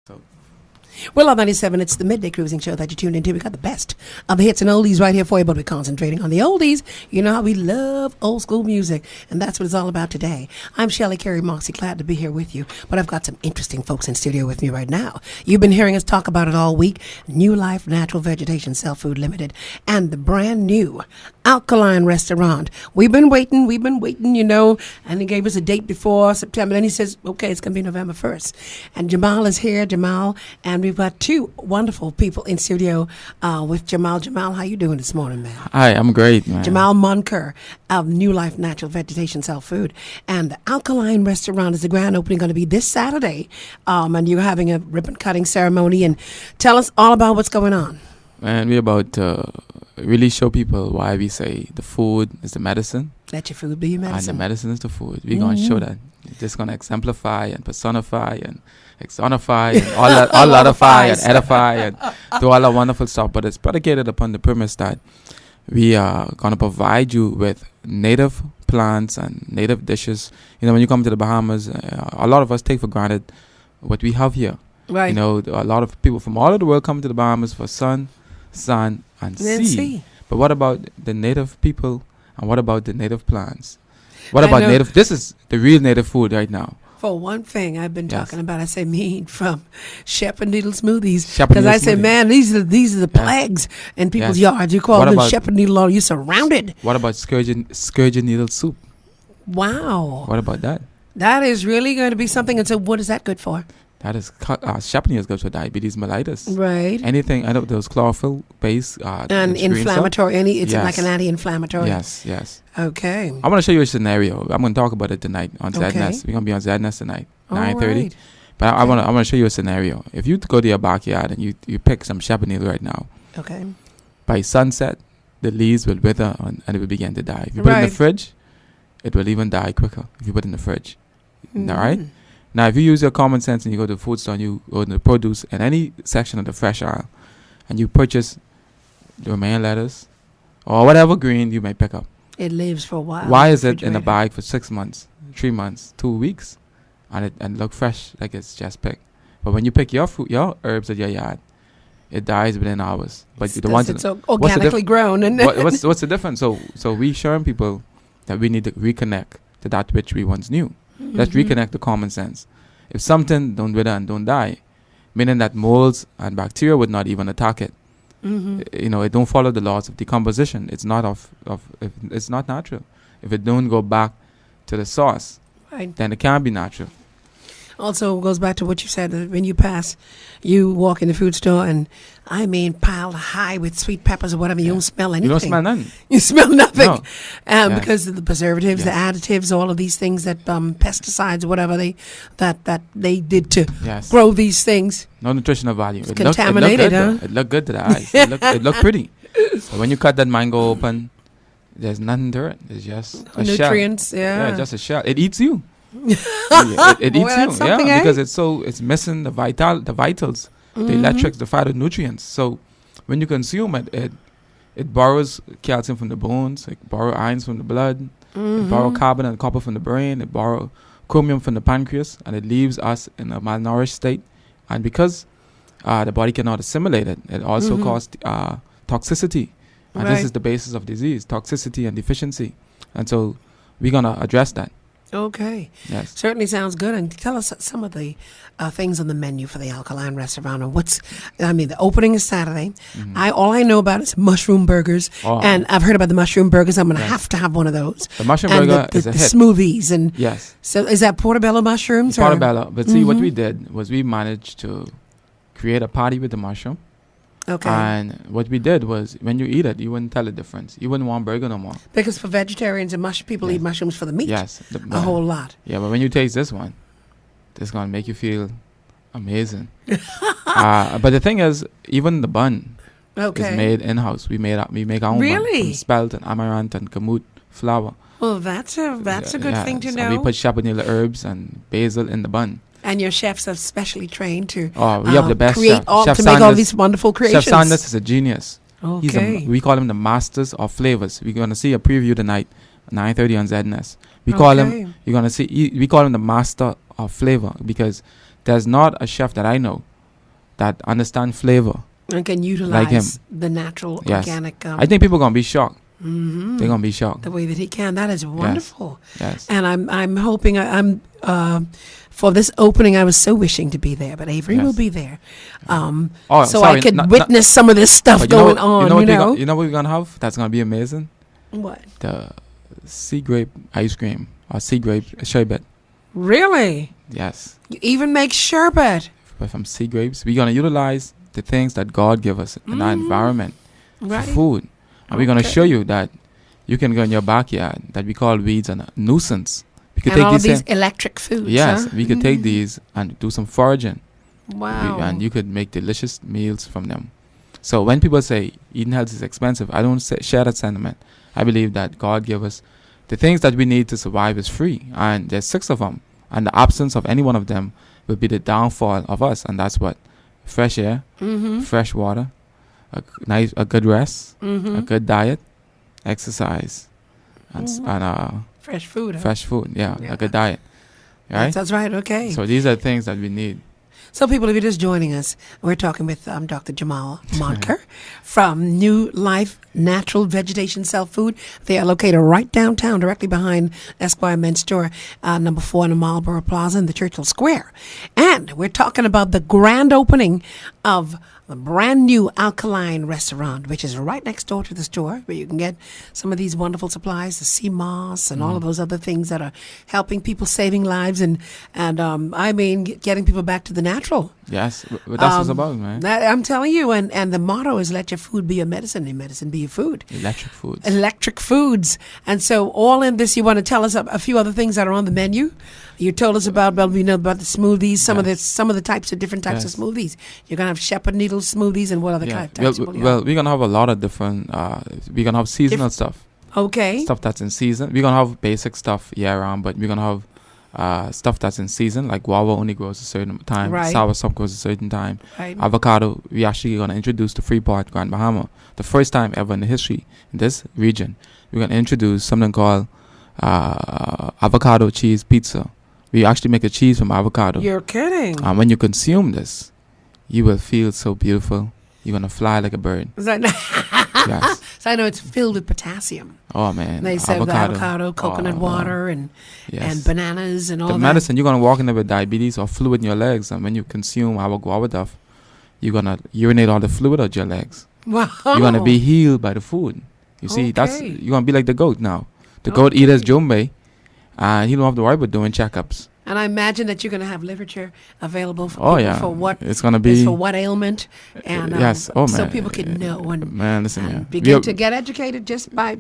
So Well, on 97, it's the Midday Cruising Show that you tuned into. We got the best of the hits and oldies right here for you, but we're concentrating on the oldies. You know how we love old school music, and that's what it's all about today. I'm Shelly Carey Moxie, glad to be here with you, but I've got some interesting folks in studio with me right now. You've been hearing us talk about it all week. Newlife Natural Vegetation Self-Food Limited and the brand new Alkaline restaurant. We've been waiting, you know, and he gave us a date before September. Then he says, okay, it's going to be November 1st. And Jamal is here, and we've got two wonderful people in studio with Jamal. Jamal, how you doing this morning, man? hi, I'm great, man. Jamal Moncur of Newlife Natural Vegetation Self-Food. And the Alkaline restaurant is the grand opening going to be this Saturday. And you're having a ribbon cutting ceremony. And tell us all about what's going on. Man, we're about to really show people why we say the food is the medicine. Let your food be your medicine. And the medicine is the food. We're going to show that. It's just going to exemplify and personify and exonify and all edify and edify and do all that wonderful stuff. But it's predicated upon the premise that we are going to provide you with native plants and native dishes. You know, when you come to the Bahamas, a lot of us take for granted what we have here. Right. You know, a lot of people from all over the world come to the Bahamas for sun, and sea. But what about the native people, and what about the native plants? What about native? This is the real native food right now. For one thing, I've been talking about, I say mean from shepherd needle smoothies. Shepherd Because needle I say, smoothie. man, these are the plagues in people's yards. You call What them about- shepherd needle oil. You're surrounded. What about scourging needle soup? Wow. What about that? That is really going to be something. And so what is that good for? That is shepherd needle goes for diabetes mellitus. Right. Anything, I know those chlorophyll based And inflammatory. It's Yes. like an anti-inflammatory. Yes. Okay. I want to show you a scenario. I'm going to talk about it tonight on Okay. ZNS. We're going to be on ZNS tonight, All 9:30. right. But I want to show you a scenario. If you go to your backyard and you pick some shepherd needle right now, Okay. by sunset, the leaves will wither and it will begin to die. If you put it in the Right. fridge, it will even die quicker if you put it in the fridge. Mm. All right? Now, if you use your common sense and you go to the food store and you go to the produce in any section of the fresh aisle and you purchase the romaine lettuce or whatever green you may pick up, It lives for a while. why is it in a refrigerator. bag for 6 months, 3 months, 2 weeks, and look fresh like it's just picked? But when you pick your fruit, your herbs at your yard, it dies within hours. But the ones It's organically grown. And what's the difference? So we showing people that we need to reconnect to that which we once knew. Let's reconnect to common sense. If something don't wither and don't die, meaning that molds and bacteria would not even attack it. You know, it don't follow the laws of decomposition. It's not it's not natural. If it don't go back to the source, Right. then it can't be natural. Also goes back to what you said, that when you walk in the food store and piled high with sweet peppers or whatever, you don't smell anything. You don't smell nothing. You smell nothing. No. Yes. Because of the preservatives, the Yes. additives, all of these things that pesticides, whatever they did to Yes. grow these things. No nutritional value. It's contaminated, It looked good to the eyes. It looked pretty. But when you cut that mango open, there's nothing to it. It's just a Nutrients, shell. yeah. Just a shell. It eats you. It eats Well, that's you. something, Yeah, because it's missing the vitals, the electrics, the phytonutrients. So when you consume it borrows calcium from the bones, it borrows iron from the blood, it borrows carbon and copper from the brain, it borrows chromium from the pancreas, and it leaves us in a malnourished state. And because the body cannot assimilate it, it also causes toxicity. And this is the basis of disease, toxicity and deficiency. And so we're going to address that. Okay. Yes. Certainly sounds good. And tell us some of the things on the menu for the Alkaline restaurant. And the opening is Saturday. All I know about is mushroom burgers. Oh. And I've heard about the mushroom burgers. I'm going to Yes. have to have one of those. The mushroom And burger the is a hit. smoothies. And Yes. so is that portobello mushrooms? or- Portobello. But see, what we did was we managed to create a party with the mushroom. Okay. And what we did was when you eat it, you wouldn't tell the difference. You wouldn't want burger no more. Because for vegetarians and people Yes. eat mushrooms for the meat. Yes. A whole lot. Yeah, but when you taste this one, it's going to make you feel amazing. But the thing is, even the bun Okay. is made in-house. We make our own bun Really? from spelt and amaranth and kamut flour. Well, that's a good Yeah, thing to so know. we put chapanilla herbs and basil in the bun. And your chefs are specially trained to We have the best create chef. Chef to make all Sanders- these wonderful creations. Chef Sanders is a genius. Okay. We call him the masters of flavors. We're going to see a preview tonight, 9:30 on ZNS. We call Okay. him. You're going to see. We call him the master of flavor because there's not a chef that I know that understand flavor. And can utilize Like him. the natural, Yes. organic. I think people gonna be shocked. Mhm. They're gonna be shocked. The way that he can. That is wonderful. Yes. And I'm hoping for this opening. I was so wishing to be there, but Avery Yes. will be there, so sorry, I could not- witness some of this stuff But going on. You know what we're gonna have? That's gonna be amazing. What? The sea grape ice cream or sea grape sherbet. Really? Yes. You even make sherbet? But from sea grapes, we're gonna utilize the things that God gave us in our environment Right. for food, and we're gonna Okay. show you that you can go in your backyard that we call weeds and a nuisance. We could And all of take these these. electric foods. Yes, huh? we could take these and do some foraging. Wow. And you could make delicious meals from them. So when people say eating healthy is expensive, I don't share that sentiment. I believe that God gave us the things that we need to survive is free, and there's 6 of them, and the absence of any one of them will be the downfall of us, and that's what: fresh air, fresh water, a good rest, a good diet, exercise, and fresh food. Huh? fresh food. Yeah, Yeah. a good diet. Right. That's right. Okay. So these are things that we need. So, people, if you're just joining us, we're talking with Dr. Jamal Moncur from Newlife Natural Vegetation Self Food. They are located right downtown, directly behind Esquire Men's Store, number 4 in the Marlborough Plaza in the Churchill Square. And we're talking about the grand opening of the brand new Alkaline restaurant, which is right next door to the store, where you can get some of these wonderful supplies, the sea moss and all of those other things that are helping people, saving lives, and getting people back to the natural. Yes, but that's what it's about, man. I'm telling you, and the motto is let your food be your medicine, and medicine be your food. Electric foods. Electric foods. And so all in this, you want to tell us a few other things that are on the menu. You told us about the smoothies, some of the types of different types of smoothies. You're gonna have shepherd needle smoothies, and what other types? Well, we're gonna have a lot of different. We're gonna have seasonal stuff. Okay. Stuff that's in season. We're gonna have basic stuff year round, but we're gonna have stuff that's in season. Like guava only grows a certain time. Right. Soursop grows a certain time. Right. Avocado, we actually gonna introduce to Freeport, Grand Bahama, the first time ever in the history in this region. We're gonna introduce something called avocado cheese pizza. We actually make a cheese from avocado. You're kidding. And when you consume this, you will feel so beautiful. You're gonna fly like a bird. Yes. So I know it's filled with potassium. Oh man. They serve the avocado, coconut water, and bananas and all the that. medicine. You're gonna walk in there with diabetes or fluid in your legs, and when you consume our guava duff, you're gonna urinate all the fluid out your legs. Wow. You're gonna be healed by the food. You see, you're gonna be like the goat now. The goat eaters Jumbe, and he don't have to worry about doing checkups. And I imagine that you're going to have literature available for people for what it's gonna be for what ailment, and so people can know and begin to get educated just by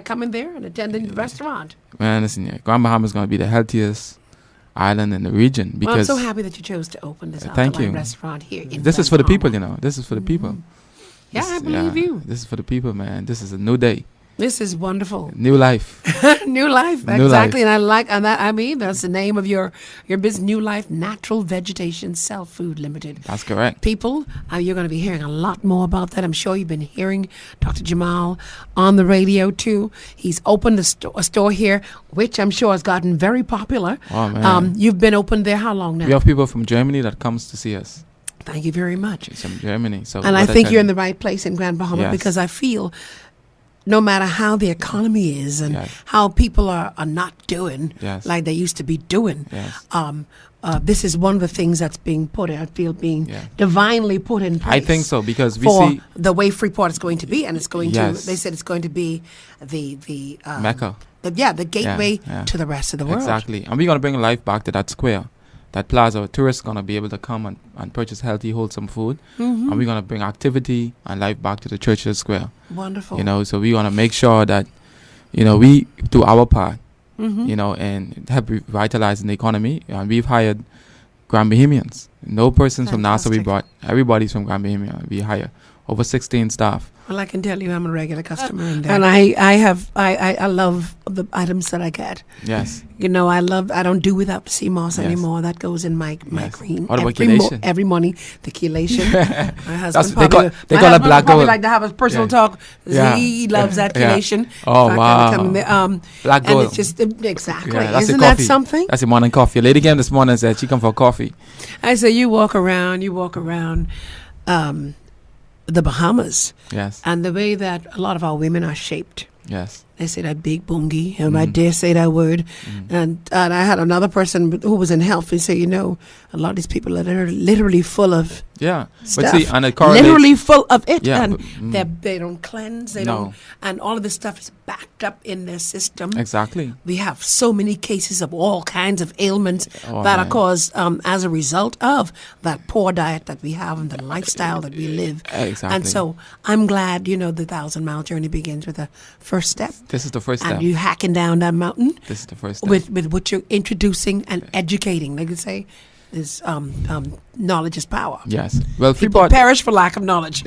coming there and attending the restaurant. Man, listen, Grand Bahama is gonna be the healthiest island in the region because I'm so happy that you chose to open this thank Alkaline you. restaurant here. This is for the people, you know. This is for the people. Yeah, I believe you. This is for the people, man. This is a new day. This is wonderful. New life. New life, New exactly. life. And that's the name of your business, Newlife Natural Vegetation Self Food Limited. That's correct. People, you're going to be hearing a lot more about that. I'm sure you've been hearing Dr. Jamal on the radio too. He's opened a store here, which I'm sure has gotten very popular. Oh man. You've been open there how long now? We have people from Germany that comes to see us. Thank you very much. It's from Germany. So and I think you're in the right place in Grand Bahama because I feel no matter how the economy is and how people are not doing like they used to be doing, this is one of the things that's being divinely put in place. I think so because we for see the way Freeport is going to be, and it's going to. They said it's going to be the Mecca. The gateway to the rest of the world. Exactly, and we're gonna bring life back to that square. That plaza, tourists gonna be able to come and purchase healthy, wholesome food, and we're gonna bring activity and life back to the Churchill Square. Wonderful. You know, so we're gonna make sure that, you know, we do our part, you know, and help revitalizing the economy. And we've hired Grand Bahamians. No persons from Nassau we brought. Everybody's from Grand Bahama. We hire. over 16 staff. Well, I can tell you, I'm a regular customer in there, and I love the items that I get. Yes. You know, I don't do without sea moss anymore. That goes in my green Or the chelation. every morning. The chelation. My husband they call it black gold. Like to have a personal talk. Yeah. He loves that chelation. Oh wow. Black gold. And it's just exactly. Yeah, Isn't that something? That's the morning coffee. A lady came this morning and said she come for coffee. I say you walk around. The Bahamas. Yes. And the way that a lot of our women are shaped. Yes. They say that big boongie, and I dare say that word. And I had another person who was in health and say, you know, a lot of these people are literally full of stuff. But see, and it correlates. Literally full of it. Yeah, And they don't cleanse. They don't. And all of this stuff is backed up in their system. Exactly. We have so many cases of all kinds of ailments that are caused as a result of that poor diet that we have and the lifestyle that we live. Exactly. And so I'm glad, you know, the 1,000-mile journey begins with the first step. This is the first step. And you hacking down that mountain. This is the first step. With what you're introducing and educating. Like you say, is knowledge is power. Yes. Well, people Freeport perish for lack of knowledge.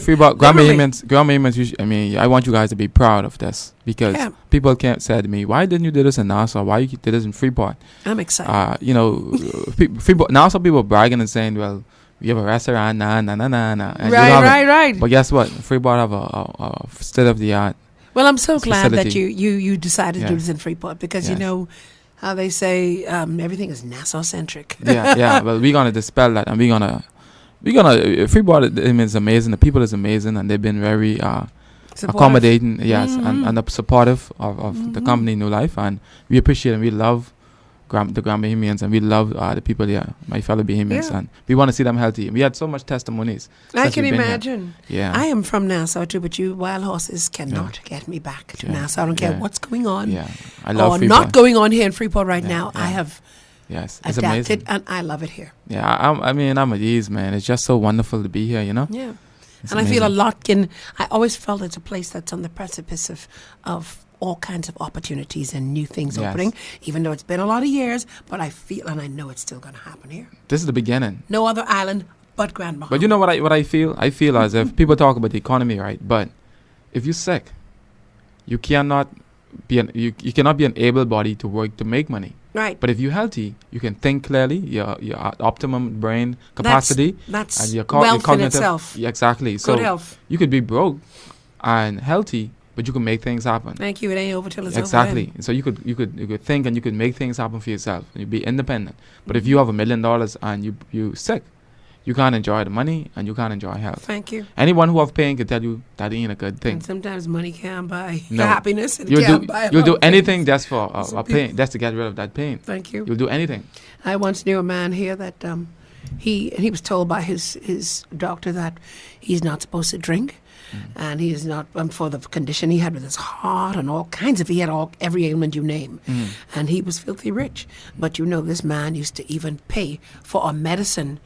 Freeport, Grandma, I mean, I want you guys to be proud of this because people can't say to me, why didn't you do this in Nassau? Why you did this in Freeport? I'm excited. You know, Freeport, Nassau people bragging and saying, well, we have a restaurant, nah. And Right. But guess what? Freeport have a state-of-the-art. Well, I'm so glad that facility. you decided to do this in Freeport because you Yes. know how they say everything is Nassau-centric. Yeah. Well, we're gonna dispel that, and we're gonna Freeport is amazing. The people is amazing, and they've been very accommodating. Yes, and supportive of the company Newlife, and we appreciate and we love the Grand Bahamians, and we love the people here, my fellow Bahamians, and we want to see them healthy. We had so much testimonies. I can imagine. Yeah, I am from Nassau too, but you wild horses cannot get me back to Nassau. I don't care what's going on. Yeah, I love or Freeport. not going on here in Freeport right now. I have it's adapted, amazing. and I love it here. Yeah, I'm at ease, man. It's just so wonderful to be here, you know. Yeah, It's and amazing. I feel a lot I always felt it's a place that's on the precipice of all kinds of opportunities and new things opening, even though it's been a lot of years, but I feel and I know it's still going to happen here. This is the beginning. No other island but Grand Bahama. But you know what I feel? I feel as if people talk about the economy, right? But if you're sick, you cannot be an able body to work to make money. Right. But if you're healthy, you can think clearly, your optimum brain capacity, that's and your wealth cognitive, in itself. Yeah, exactly. So Good health. you could be broke and healthy, but you can make things happen. Thank you. It ain't over till it's Exactly. over. And so you could think and you could make things happen for yourself and you'd be independent. But if you have $1 million and you sick, you can't enjoy the money and you can't enjoy health. Thank you. Anyone who have pain can tell you that ain't a good thing. And sometimes money can't buy No. happiness. And You'll do things. anything just for a pain, just to get rid of that pain. Thank you. You'll do anything. I once knew a man here that he was told by his doctor that he's not supposed to drink. And he is not for the condition he had with his heart and all kinds of. He had every ailment you name, and he was filthy rich. But you know, this man used to even pay for a medicine,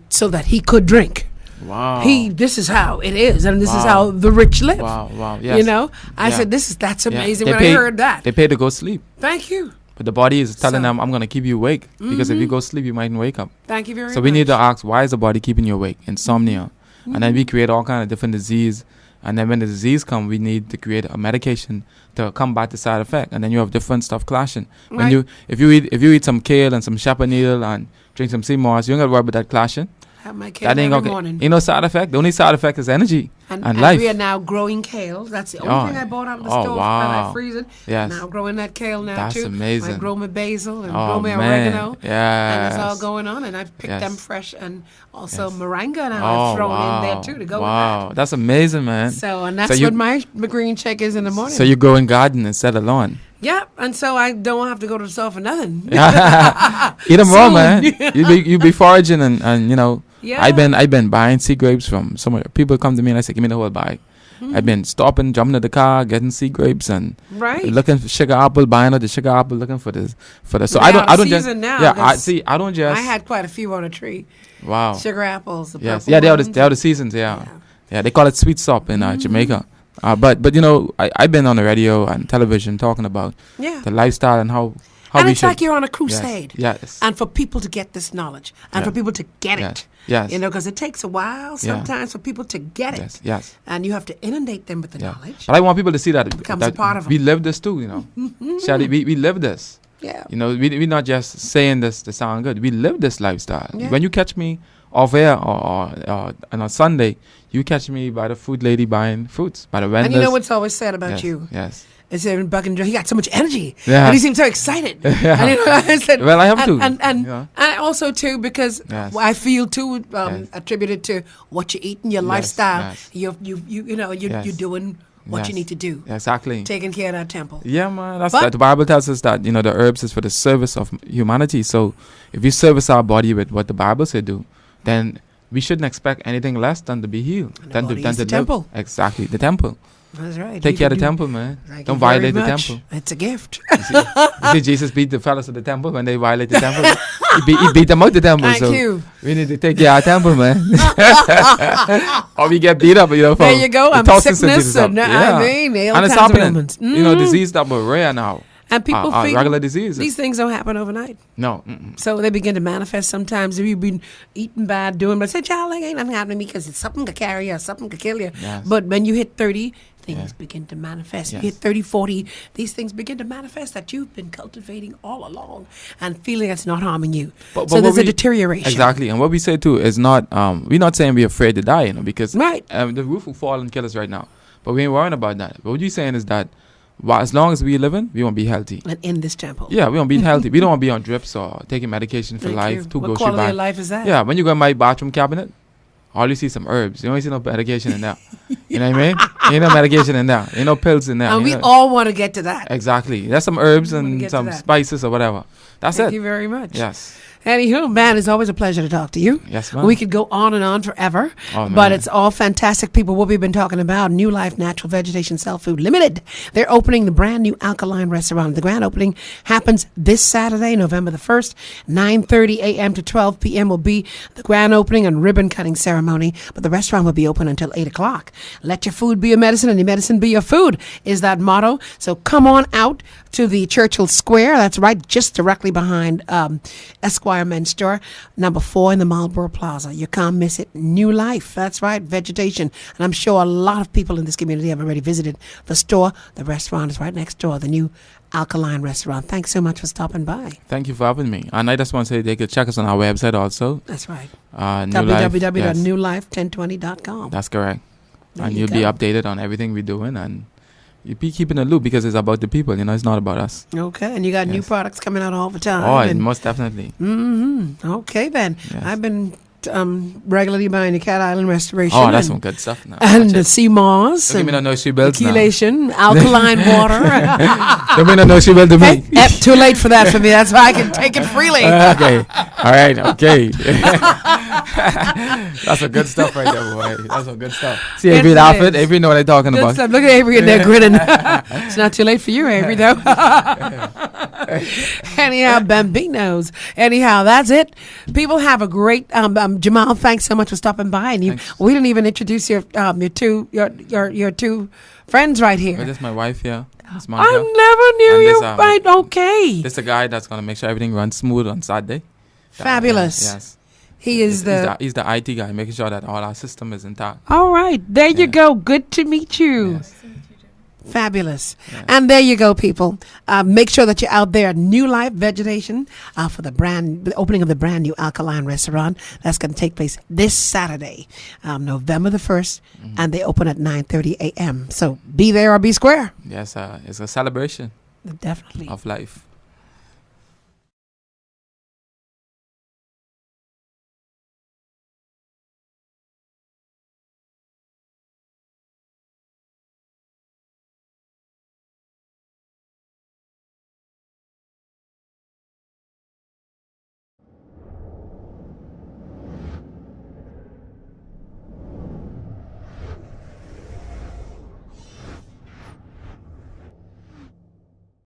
so that he could drink. Wow. This is how it is, and this is how the rich live. Wow. Yes. You know, I said that's amazing They when I heard that. They pay to go sleep. Thank you. But the body is telling them, I'm going to keep you awake. Because if you go sleep, you mightn't wake up. Thank you very much. So we need to ask, why is the body keeping you awake? Insomnia. And then we create all kind of different disease. And then when the disease come, we need to create a medication to combat the side effect. And then you have different stuff clashing. When if you eat some kale and some shepherd needle and drink some sea moss, you ain't got to worry about that clashing. Have my kale every morning. You know, side effect. The only side effect is energy and life. We are now growing kale. That's the only thing I bought out of the store, and I freeze it. Yes. Now growing that kale now That's too. amazing. I grow my basil and grow my oregano. Yeah. And it's all going on, and I've picked them fresh, and also moringa now I've thrown in there too to go with that. That's amazing, man. So and that's what my green shake is in the morning. So you grow in garden instead of lawn. Yeah, and so I don't have to go to the store for nothing. Eat them raw, man. You be foraging and you know. Yeah. I've been buying sea grapes from somewhere. People come to me and I say, give me the whole bag. I've been stopping, jumping to the car, getting sea grapes and looking for sugar apple, buying out the sugar apple, looking for this. So I don't just I don't just. I had quite a few on a tree. Wow. Sugar apples. Yes. Yeah, they are the seasons. Yeah. They call it sweet sop in Jamaica. But you know, I've been on the radio and television talking about the lifestyle and how how and we it's should. like you're on a crusade. Yes. And for people to get this knowledge, and for people to get it. Yes. You know, because it takes a while sometimes for people to get it. Yes. And you have to inundate them with the knowledge. But I want people to see that, becomes a part of we them. live this too, you know. Shelly, we live this. Yeah. You know, we're not just saying this to sound good. We live this lifestyle. Yeah. When you catch me off air or on a Sunday, you catch me by the food lady buying fruits, by the vendors. And you know what's always said about you? Yes. It's in Buck and Joe. He got so much energy. Yeah. And he seemed so excited. Yeah. And you know, I said, well, I have to. And also, too, because I feel, too, attributed to what you eat and your lifestyle. Yes. You're doing what you need to do. Exactly. Taking care of that temple. Yeah, man. That's the Bible tells us that, you know, the herbs is for the service of humanity. So if we service our body with what the Bible said do, then we shouldn't expect anything less than to be healed. Than to the temple. Exactly, the temple. That's right. Take care of the temple, man. Don't violate the temple. It's a gift. You see, Jesus beat the fellows of the temple when they violate the temple. He beat them out the temple. Thank you. We need to take care of our temple, man. Or we get beat up, you know. There you go. I'm sickness. And it's happening. You know, disease that were rare now. And people think regular diseases. These things don't happen overnight. No. So they begin to manifest sometimes. If you've been eating bad, but say, child, like, ain't nothing happening to me because it's something could carry you, something could kill you. Yes. But when you hit 30, things begin to manifest. Yes. You hit 30, 40, these things begin to manifest that you've been cultivating all along and feeling it's not harming you. But so there's a deterioration. Exactly. And what we say too is not, we're not saying we're afraid to die, you know, because the roof will fall and kill us right now. But we ain't worrying about that. But what you're saying is that as long as we're living, we won't be healthy. And in this temple. Yeah, we won't be healthy. We don't want to be on drips or taking medication for life. What quality of life is that? Yeah, when you go in my bathroom cabinet, all you see some herbs. You don't see no medication in there. You know what I mean? Ain't no medication in there. Ain't no pills in there. And we all want to get to that. Exactly. There's some herbs and some spices or whatever. That's it. Thank you very much. Yes. Anywho, man, it's always a pleasure to talk to you. Yes, ma'am. We could go on and on forever, but it's all fantastic people. What we've been talking about, Newlife Natural Vegetation Cell Food Limited. They're opening the brand new Alkaline restaurant. The grand opening happens this Saturday, November the 1st, 9:30 a.m. to 12 p.m. will be the grand opening and ribbon cutting ceremony, but the restaurant will be open until 8 o'clock. Let your food be your medicine and your medicine be your food is that motto. So come on out to the Churchill Square. That's right, just directly behind Esquire Men's Store, number 4 in the Marlborough Plaza. You can't miss it. New Life. That's right, vegetation. And I'm sure a lot of people in this community have already visited the store. The restaurant is right next door, the new Alkaline restaurant. Thanks so much for stopping by. Thank you for having me. And I just want to say they could check us on our website also. That's right. www.newlife1020.com. That's correct. And you'll be updated on everything we're doing, and you be keeping a loop because it's about the people, you know, it's not about us. Okay, and you got new products coming out all the time. Oh, most definitely. Okay, then. Yes. I've been regularly buying the Cat Island Restoration. Oh, that's some good stuff now. And the sea moss. Don't give me no nursery bells now. Chelation, alkaline water. Don't give me no nursery bell to me. Hey, too late for that for me. That's why I can take it freely. Okay. All right. Okay. That's some good stuff right there, boy. That's some good stuff. See, Avery laughing. Avery know what I'm talking about. Look at Avery in there grinning. It's not too late for you, Avery, though. Anyhow, Bambinos. Anyhow, that's it. People have a great Jamal, thanks so much for stopping by. And we didn't even introduce your two friends right here. Well, this is my wife here. I never knew you. Right? Okay. This is the guy that's gonna make sure everything runs smooth on Saturday. Fabulous. Yes. He's the IT guy, making sure that all our system is intact. All right, there you go. Good to meet you. Yes. Fabulous. Yeah. And there you go, people. Make sure that you're out there at New Life Vegetation for the opening of the brand new Alkaline restaurant. That's going to take place this Saturday, November the 1st, and they open at 9:30 a.m. So be there or be square. Yes, it's a celebration. Definitely. Of life.